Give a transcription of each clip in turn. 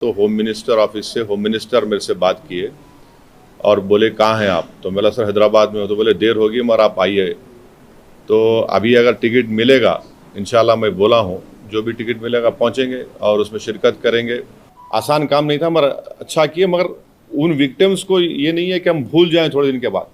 तो home minister office से home minister मेरे से बात किए और बोले कहाँ हैं आप। तो मैं बोला सर हैदराबाद में हो। तो बोले देर होगी मगर आप आइए। तो अभी अगर टिकट मिलेगा इंशाल्लाह, मैं बोला हूँ जो भी टिकट मिलेगा पहुँचेंगे और उसमें शिरकत करेंगे। आसान काम नहीं था मगर अच्छा किए, मगर उन विक्टिम्स को ये नहीं है कि हम भूल जाएं थोड़े दिन के बाद।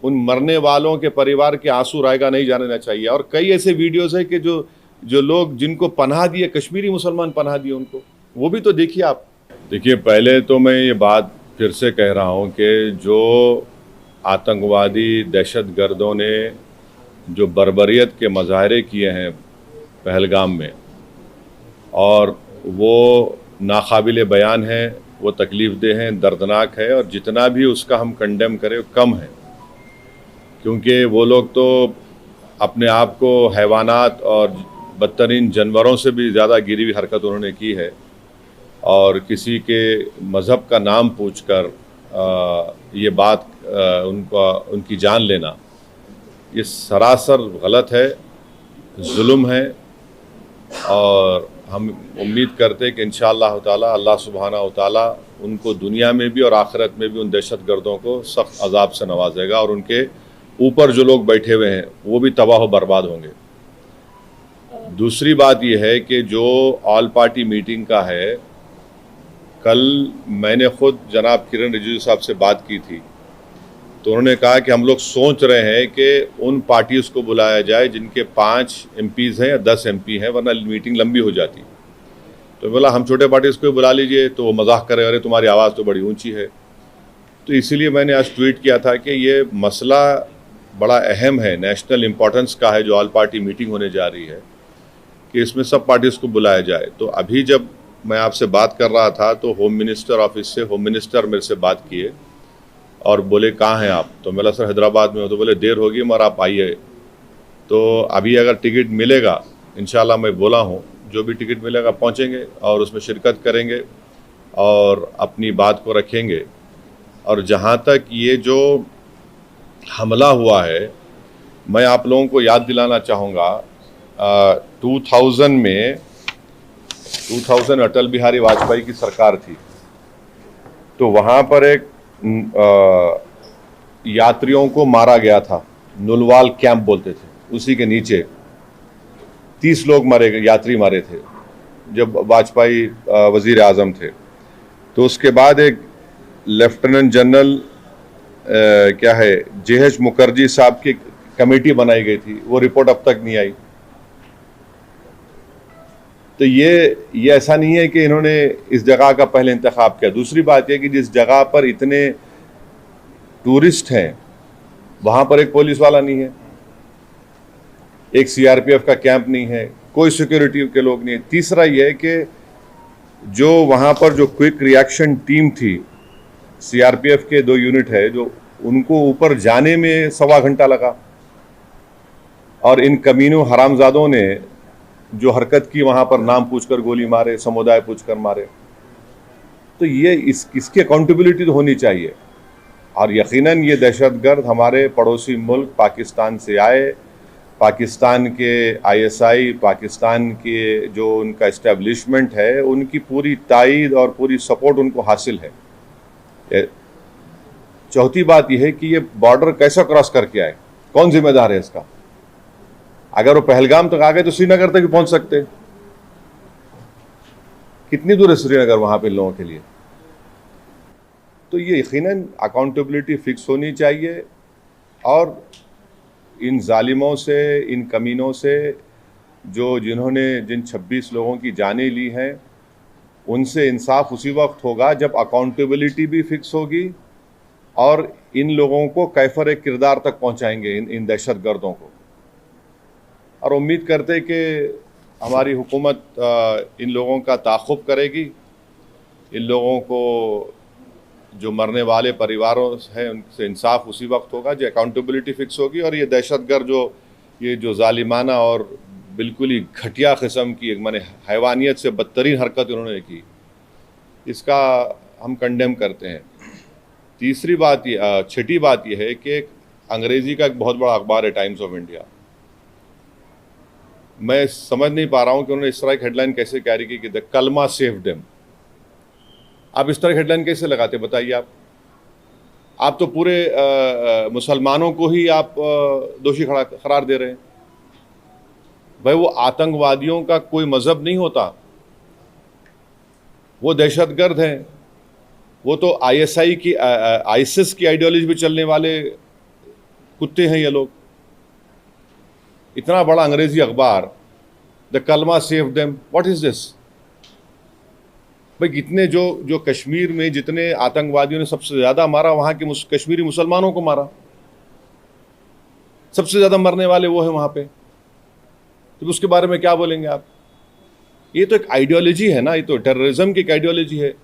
उन मरने वालों के परिवार के आंसू रायगा नहीं जाने देना चाहिए। और कई ऐसे वीडियोस है कि जो जो लोग जिनको पनाह दिए, कश्मीरी मुसलमान पनाह दिए उनको, वो भी तो देखिए आप। देखिए, पहले तो मैं ये बात फिर से कह रहा हूँ कि जो आतंकवादी दहशतगर्दों ने जो बर्बरियत के मज़ाहरे किए हैं पहलगाम में, और वो नाकाबिले बयान है, वो तकलीफ़ देह हैं, दर्दनाक है, और जितना भी उसका हम कंडेम करें कम है। क्योंकि वो लोग तो अपने आप को हैवानात और बदतरीन जानवरों से भी ज़्यादा गिरी हुई हरकत उन्होंने की है। और किसी के मज़हब का नाम पूछकर ये बात उनकी जान लेना, ये सरासर गलत है, जुल्म है। और हम उम्मीद करते हैं कि इंशाअल्लाह ताला अल्लाह सुब्हानहू व तआला उनको दुनिया में भी और आखिरत में भी उन दहशतगर्दों को सख्त अजाब से नवाजेगा, और उनके ऊपर जो लोग बैठे हुए हैं वो भी तबाह व बर्बाद होंगे। दूसरी बात यह है कि जो ऑल पार्टी मीटिंग का है, कल मैंने खुद जनाब किरण रिजिजू साहब से बात की थी, तो उन्होंने कहा कि हम लोग सोच रहे हैं कि उन पार्टीज़ को बुलाया जाए जिनके 5 MPs हैं या 10 MP हैं, वरना मीटिंग लंबी हो जाती। तो बोला हम छोटे पार्टीज़ को बुला लीजिए, तो वो मजाक करे, अरे तुम्हारी आवाज़ तो बड़ी ऊंची है। तो इसीलिए मैंने आज ट्वीट किया था कि ये मसला बड़ा अहम है, नेशनल इम्पोर्टेंस का है, जो ऑल पार्टी मीटिंग होने जा रही है, कि इसमें सब पार्टीज़ को बुलाया जाए। तो अभी जब मैं आपसे बात कर रहा था तो होम मिनिस्टर ऑफिस से होम मिनिस्टर मेरे से बात किए और बोले कहाँ हैं आप। तो मैं बोला सर हैदराबाद में हो। तो बोले देर होगी मगर आप आइए। तो अभी अगर टिकट मिलेगा इंशाल्लाह, मैं बोला हूँ जो भी टिकट मिलेगा पहुँचेंगे और उसमें शिरकत करेंगे और अपनी बात को रखेंगे। और जहाँ तक ये जो हमला हुआ है, मैं आप लोगों को याद दिलाना चाहूँगा, 2000 अटल बिहारी वाजपेयी की सरकार थी, तो वहाँ पर एक यात्रियों को मारा गया था, नुलवाल कैंप बोलते थे, उसी के नीचे 30 लोग मारे गए, यात्री मारे थे जब वाजपेयी वजीर आज़म थे। तो उसके बाद एक लेफ्टिनेंट जनरल क्या है JH मुखर्जी साहब की कमेटी बनाई गई थी, वो रिपोर्ट अब तक नहीं आई। तो ये ऐसा नहीं है कि इन्होंने इस जगह का पहले इंतखाब किया। दूसरी बात यह कि जिस जगह पर इतने टूरिस्ट हैं वहाँ पर एक पुलिस वाला नहीं है, एक CRPF का कैंप नहीं है, कोई सिक्योरिटी के लोग नहीं है। तीसरा यह है कि जो वहाँ पर जो क्विक रिएक्शन टीम थी, CRPF के 2 यूनिट है, जो उनको ऊपर जाने में 1.25 घंटा लगा, और इन कमीनों हरामजादों ने जो हरकत की वहाँ पर नाम पूछकर गोली मारे, समुदाय पूछकर मारे। तो ये इसकी अकाउंटेबिलिटी तो होनी चाहिए। और यकीनन ये दहशतगर्द हमारे पड़ोसी मुल्क पाकिस्तान से आए, पाकिस्तान के ISI, पाकिस्तान के जो उनका इस्टेब्लिशमेंट है, उनकी पूरी तायीद और पूरी सपोर्ट उनको हासिल है। चौथी बात यह है कि ये बॉर्डर कैसा क्रॉस करके आए, कौन जिम्मेदार है इसका। अगर वो पहलगाम तक आ गए तो श्रीनगर तक भी पहुंच सकते। कितनी दूर है श्रीनगर वहां पे लोगों के लिए। तो ये यकीनन अकाउंटेबिलिटी फिक्स होनी चाहिए, और इन जालिमों से, इन कमीनों से, जिन्होंने जिन 26 लोगों की जानें ली हैं, उनसे इंसाफ उसी वक्त होगा जब अकाउंटेबिलिटी भी फिक्स होगी और इन लोगों को कैफर किरदार तक पहुंचाएंगे, इन दहशतगर्दों को। और उम्मीद करते कि हमारी हुकूमत इन लोगों का ताक़ुब करेगी, इन लोगों को जो मरने वाले परिवारों हैं उनसे इंसाफ उसी वक्त होगा जो अकाउंटेबिलिटी फिक्स होगी। और ये दहशतगर्द ये जो जालिमाना और बिल्कुल ही घटिया किस्म की, माने हैवानियत से बदतरीन हरकत उन्होंने की, इसका हम कंडेम करते हैं। छठी बात यह है कि अंग्रेज़ी का एक बहुत बड़ा अखबार है टाइम्स ऑफ इंडिया, मैं समझ नहीं पा रहा हूं कि उन्होंने इस तरह की हेडलाइन कैसे कैरी की कि द कलमा सेव देम। आप इस तरह की हेडलाइन कैसे लगाते बताइए आप तो पूरे मुसलमानों को ही आप दोषी करार दे रहे हैं। भाई वो आतंकवादियों का कोई मजहब नहीं होता, वो दहशतगर्द हैं, वो तो आईएसआई की आईसिस की आइडियोलॉजी पे चलने वाले कुत्ते हैं ये लोग। इतना बड़ा अंग्रेजी अखबार, द कलमा save them, what is this? भाई कितने जो कश्मीर में जितने आतंकवादियों ने सबसे ज्यादा मारा, वहां के कश्मीरी मुसलमानों को मारा, सबसे ज्यादा मरने वाले वो है वहां पे, तो उसके बारे में क्या बोलेंगे आप? ये तो एक आइडियोलॉजी है ना, ये तो टेररिज्म की एक आइडियोलॉजी है।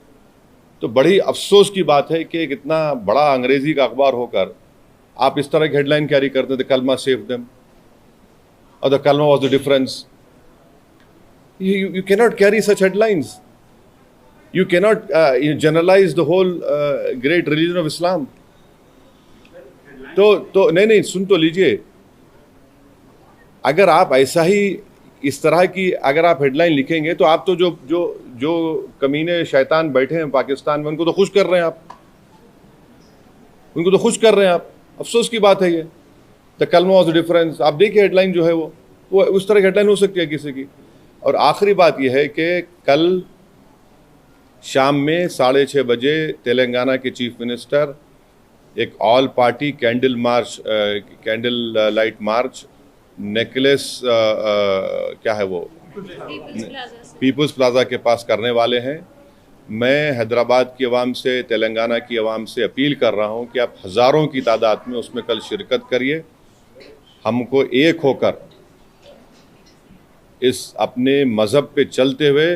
तो बड़ी अफसोस की बात है कि इतना बड़ा अंग्रेजी का अखबार होकर आप इस तरह की हेडलाइन कैरी करते थे, कलमा सेव देम और द कलमा was the difference. You cannot carry such headlines. You cannot generalize the whole great religion of Islam. तो नहीं सुन तो लीजिए, अगर आप ऐसा ही इस तरह की अगर आप हेडलाइन लिखेंगे तो आप तो जो कमीने शैतान बैठे हैं पाकिस्तान में उनको तो खुश कर रहे हैं आप, उनको तो खुश कर रहे हैं आप। अफसोस की बात है ये। द कलमा वाज द डिफरेंस, आप देखिए हेडलाइन जो है वो उस तरह की हेडलाइन हो सकती है किसी की। और आखिरी बात यह है कि कल शाम में 6:30 बजे तेलंगाना के चीफ मिनिस्टर एक all party candle light march necklace क्या है वो पीपल्स प्लाजा के पास करने वाले हैं। मैं हैदराबाद की आवाम से, तेलंगाना की आवाम से अपील कर रहा हूं कि आप हज़ारों की तादाद में उसमें कल शिरकत करिए। हमको एक होकर इस अपने मज़हब पे चलते हुए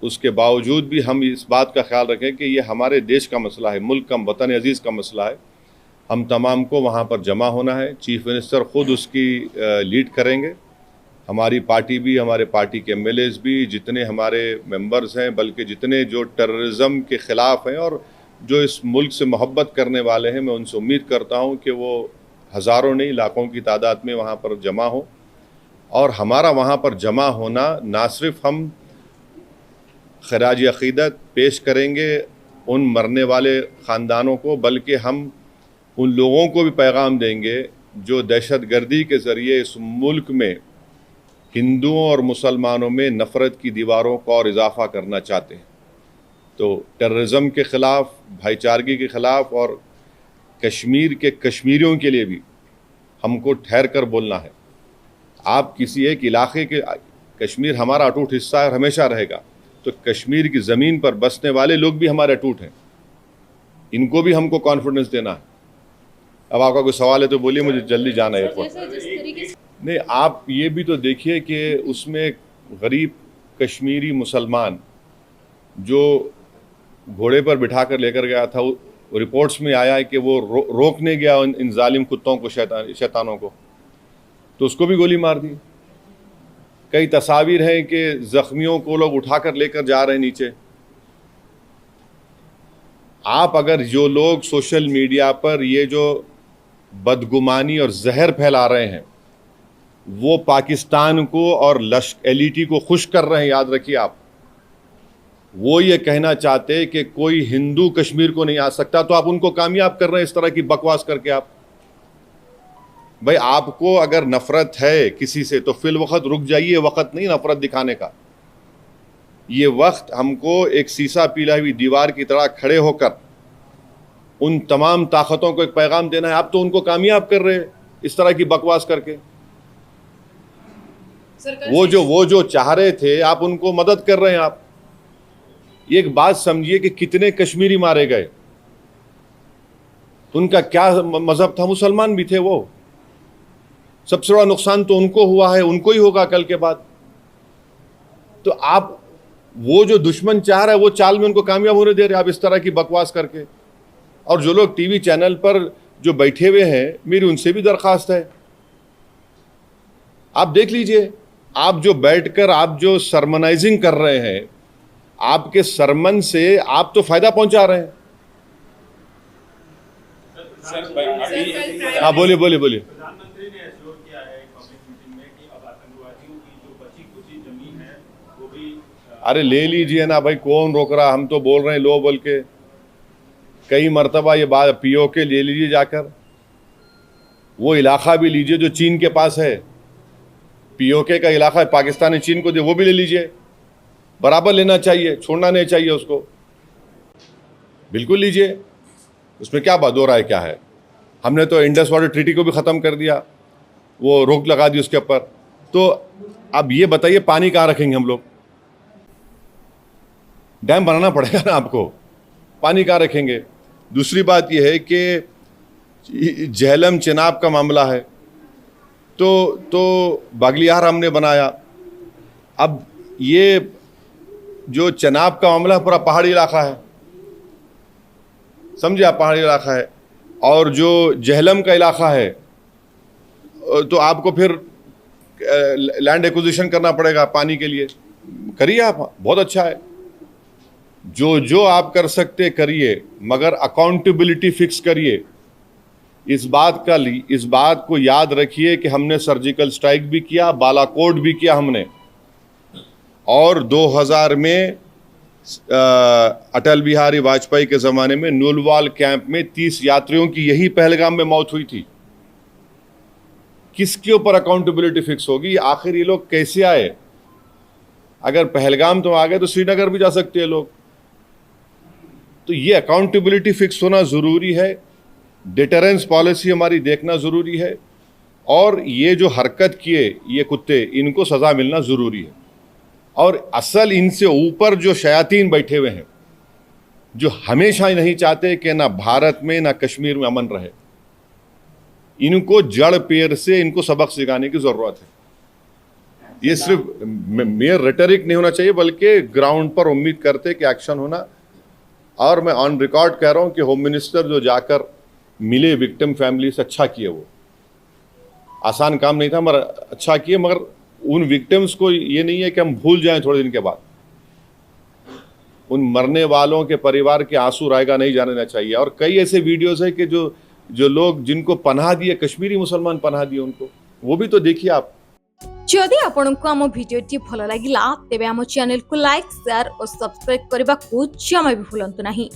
उसके बावजूद भी हम इस बात का ख्याल रखें कि ये हमारे देश का मसला है, मुल्क का, वतन अजीज़ का मसला है। हम तमाम को वहाँ पर जमा होना है। चीफ मिनिस्टर ख़ुद उसकी लीड करेंगे। हमारी पार्टी भी, हमारे पार्टी के एमएलएज भी, जितने हमारे मेंबर्स हैं, बल्कि जितने जो टेररिज्म के ख़िलाफ़ हैं और जो इस मुल्क से मोहब्बत करने वाले हैं, मैं उनसे उम्मीद करता हूँ कि वो हज़ारों नहीं लाखों की तादाद में वहाँ पर जमा हो। और हमारा वहाँ पर जमा होना ना सिर्फ हम खराज अक़ीदत पेश करेंगे उन मरने वाले ख़ानदानों को, बल्कि हम उन लोगों को भी पैगाम देंगे जो दहशतगर्दी के ज़रिए इस मुल्क में हिंदुओं और मुसलमानों में नफ़रत की दीवारों को और इजाफ़ा करना चाहते हैं। तो टेररिज्म के ख़िलाफ़, भाईचारगी के ख़िलाफ़ और कश्मीर के कश्मीरियों के लिए भी हमको ठहर कर बोलना है। आप किसी एक इलाके के, कश्मीर हमारा अटूट हिस्सा है और हमेशा रहेगा, तो कश्मीर की ज़मीन पर बसने वाले लोग भी हमारे अटूट हैं, इनको भी हमको कॉन्फिडेंस देना है। अब आपका कोई सवाल है तो बोलिए, मुझे जल्दी जाना है एयरपोर्ट। नहीं, आप ये भी तो देखिए कि उसमें गरीब कश्मीरी मुसलमान जो घोड़े पर बिठा कर लेकर गया था, रिपोर्ट्स में आया है कि वो रोकने गया इन जालिम कुत्तों को, शैतानों को, तो उसको भी गोली मार दी। कई तस्वीर हैं कि जख्मियों को लोग उठाकर लेकर जा रहे हैं नीचे। आप अगर जो लोग सोशल मीडिया पर ये जो बदगुमानी और जहर फैला रहे हैं वो पाकिस्तान को और एलईटी को खुश कर रहे हैं, याद रखिए आप। वो ये कहना चाहते कि कोई हिंदू कश्मीर को नहीं आ सकता, तो आप उनको कामयाब कर रहे हैं इस तरह की बकवास करके। आप भाई, आपको अगर नफरत है किसी से तो फिल वक्त रुक जाइए, वक्त नहीं नफरत दिखाने का। ये वक्त हमको एक सीसा पीला हुई दीवार की तरह खड़े होकर उन तमाम ताकतों को एक पैगाम देना है। आप तो उनको कामयाब कर रहे हैं इस तरह की बकवास करके। वो जो चाह रहे थे, आप उनको मदद कर रहे हैं। आप एक बात समझिए कि कितने कश्मीरी मारे गए, उनका क्या मजहब था? मुसलमान भी थे वो। सबसे बड़ा नुकसान तो उनको हुआ है, उनको ही होगा कल के बाद। तो आप वो जो दुश्मन चाह रहा है वो चाल में उनको कामयाब होने दे रहे आप इस तरह की बकवास करके। और जो लोग टीवी चैनल पर जो बैठे हुए हैं, मेरी उनसे भी दरखास्त है, आप देख लीजिए। आप जो बैठकर आप जो सरमनाइजिंग कर रहे हैं, आपके सरमन से आप तो फायदा पहुंचा रहे हैं। हाँ, बोलिए। प्रधानमंत्री ने एश्योर किया है पब्लिक मीटिंग में कि अब आतंकवादियों की अरे ले लीजिए ना भाई, कौन रोक रहा, हम तो बोल रहे हैं लो बोल के। कई मरतबा ये बात पीओके ले लीजिए जाकर, वो इलाका भी लीजिए जो चीन के पास है, पीओके का इलाका पाकिस्तान ने चीन को दिया, वो भी ले लीजिए, बराबर लेना चाहिए, छोड़ना नहीं चाहिए उसको, बिल्कुल लीजिए, उसमें क्या बात हो रहा है, क्या है। हमने तो इंडस वाटर ट्रीटी को भी ख़त्म कर दिया, वो रोक लगा दी उसके ऊपर। तो अब ये बताइए पानी कहाँ रखेंगे हम लोग? डैम बनाना पड़ेगा ना आपको, पानी कहाँ रखेंगे? दूसरी बात यह है कि झेलम चेनाब का मामला है, तो बागलियार हमने बनाया। अब ये जो चेनाब का मामला है पूरा पहाड़ी इलाका है, समझे आप, पहाड़ी इलाका है। और जो झेलम का इलाका है तो आपको फिर लैंड एक्विजिशन करना पड़ेगा पानी के लिए, करिए आप, बहुत अच्छा है। जो आप कर सकते करिए, मगर अकाउंटेबिलिटी फिक्स करिए। इस बात को याद रखिए कि हमने सर्जिकल स्ट्राइक भी किया, बालाकोट भी किया हमने, और 2000 में अटल बिहारी वाजपेयी के ज़माने में नुलवाल कैंप में 30 यात्रियों की यही पहलगाम में मौत हुई थी। किसके ऊपर अकाउंटेबिलिटी फिक्स होगी? आखिर ये लोग कैसे आए? अगर पहलगाम तो आ गए तो श्रीनगर भी जा सकते हैं लोग। तो ये अकाउंटेबिलिटी फिक्स होना ज़रूरी है, डिटरेंस पॉलिसी हमारी देखना ज़रूरी है, और ये जो हरकत किए ये कुत्ते, इनको सज़ा मिलना ज़रूरी है। और असल इनसे ऊपर जो शयातीन बैठे हुए हैं, जो हमेशा ही नहीं चाहते कि ना भारत में ना कश्मीर में अमन रहे, इनको जड़ पेड़ से इनको सबक सिखाने की ज़रूरत है। ये सिर्फ मेयर रेटरिक नहीं होना चाहिए, बल्कि ग्राउंड पर उम्मीद करते कि एक्शन होना। और मैं ऑन रिकॉर्ड कह रहा हूँ कि होम मिनिस्टर जो जाकर मिले विक्टिम फैमिली से, अच्छा किए, वो आसान काम नहीं था मगर अच्छा किए। मगर उन विक्टिम्स को ये नहीं है कि हम भूल जाएं थोड़े दिन के बाद, उन मरने वालों के परिवार के आंसू रायगा नहीं जाने देना चाहिए। और कई ऐसे वीडियोस है कि जो लोग जिनको पनाह दिए, कश्मीरी मुसलमान पनाह दिए उनको, वो भी तो देखिए आप। जदि आपंक आम भिडी भल लगा तेब आम चैनल को लाइक, शेयर और सब्सक्राइब करने को जमा भी भूलु नहीं।